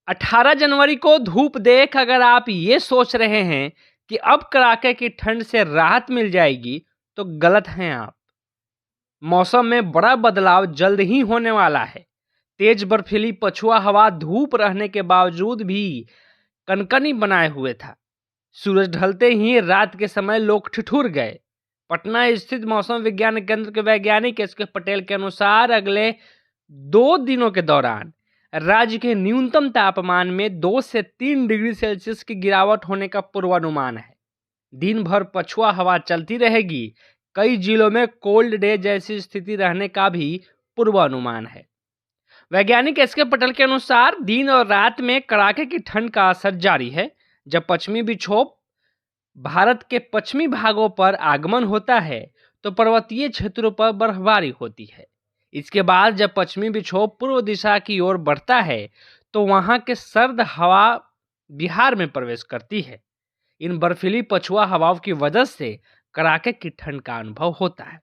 18 जनवरी को धूप देख अगर आप ये सोच रहे हैं कि अब कड़ाके की ठंड से राहत मिल जाएगी, तो गलत हैं आप। मौसम में बड़ा बदलाव जल्द ही होने वाला है। तेज बर्फीली पछुआ हवा धूप रहने के बावजूद भी कनकनी बनाए हुए था। सूरज ढलते ही रात के समय लोग ठिठुर गए। पटना स्थित मौसम विज्ञान केंद्र के वैज्ञानिक एस के पटेल के अनुसार अगले 2 दिनों के दौरान राज्य के न्यूनतम तापमान में 2 से 3 डिग्री सेल्सियस की गिरावट होने का पूर्वानुमान है। दिन भर पछुआ हवा चलती रहेगी। कई जिलों में कोल्ड डे जैसी स्थिति रहने का भी पूर्वानुमान है। वैज्ञानिक एस के पटेल के अनुसार दिन और रात में कड़ाके की ठंड का असर जारी है। जब पश्चिमी विक्षोभ भारत के पश्चिमी भागों पर आगमन होता है तो पर्वतीय क्षेत्रों पर बर्फबारी होती है। इसके बाद जब पश्चिमी विक्षोभ पूर्व दिशा की ओर बढ़ता है तो वहां के सर्द हवा बिहार में प्रवेश करती है। इन बर्फीली पछुआ हवाओं की वजह से कड़ाके की ठंड का अनुभव होता है।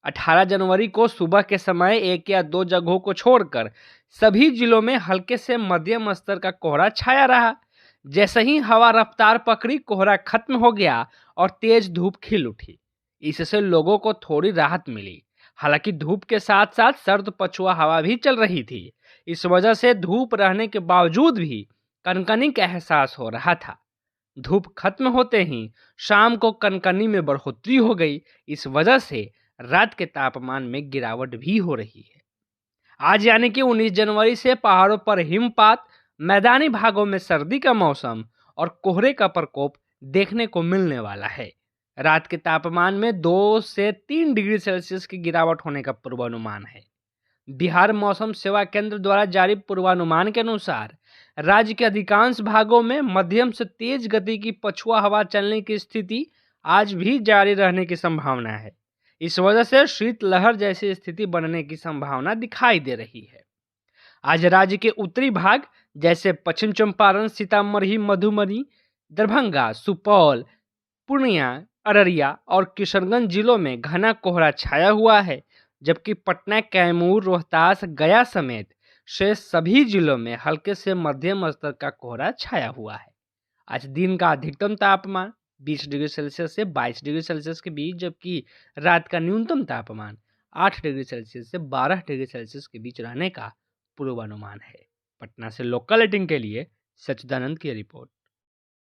18 जनवरी को सुबह के समय 1 या 2 जगहों को छोड़कर सभी जिलों में हल्के से मध्यम स्तर का कोहरा छाया रहा। जैसे ही हवा रफ्तार पकड़ी, कोहरा खत्म हो गया और तेज धूप खिल उठी। इससे लोगों को थोड़ी राहत मिली। हालांकि धूप के साथ साथ सर्द पछुआ हवा भी चल रही थी। इस वजह से धूप रहने के बावजूद भी कनकनी का एहसास हो रहा था। धूप खत्म होते ही शाम को कनकनी में बढ़ोतरी हो गई। इस वजह से रात के तापमान में गिरावट भी हो रही है। आज यानी कि 19 जनवरी से पहाड़ों पर हिमपात, मैदानी भागों में सर्दी का मौसम और कोहरे का प्रकोप देखने को मिलने वाला है। रात के तापमान में 2 से 3 डिग्री सेल्सियस की गिरावट होने का पूर्वानुमान है। बिहार मौसम सेवा केंद्र द्वारा जारी पूर्वानुमान के अनुसार राज्य के अधिकांश भागों में मध्यम से तेज गति की पछुआ हवा चलने की स्थिति आज भी जारी रहने की संभावना है। इस वजह से शीतलहर जैसी स्थिति बनने की संभावना दिखाई दे रही है। आज राज्य के उत्तरी भाग जैसे पश्चिम चंपारण, सीतामढ़ी, मधुबनी, दरभंगा, सुपौल, पूर्णिया, अररिया और किशनगंज जिलों में घना कोहरा छाया हुआ है, जबकि पटना, कैमूर, रोहतास, गया समेत शेष सभी जिलों में हल्के से मध्यम स्तर का कोहरा छाया हुआ है। आज दिन का अधिकतम तापमान 20 डिग्री सेल्सियस से 22 डिग्री सेल्सियस के बीच, जबकि रात का न्यूनतम तापमान 8 डिग्री सेल्सियस से 12 डिग्री सेल्सियस के बीच रहने का पूर्वानुमान है। पटना से लोकल एडिटिंग के लिए सच्चिदानंद की रिपोर्ट।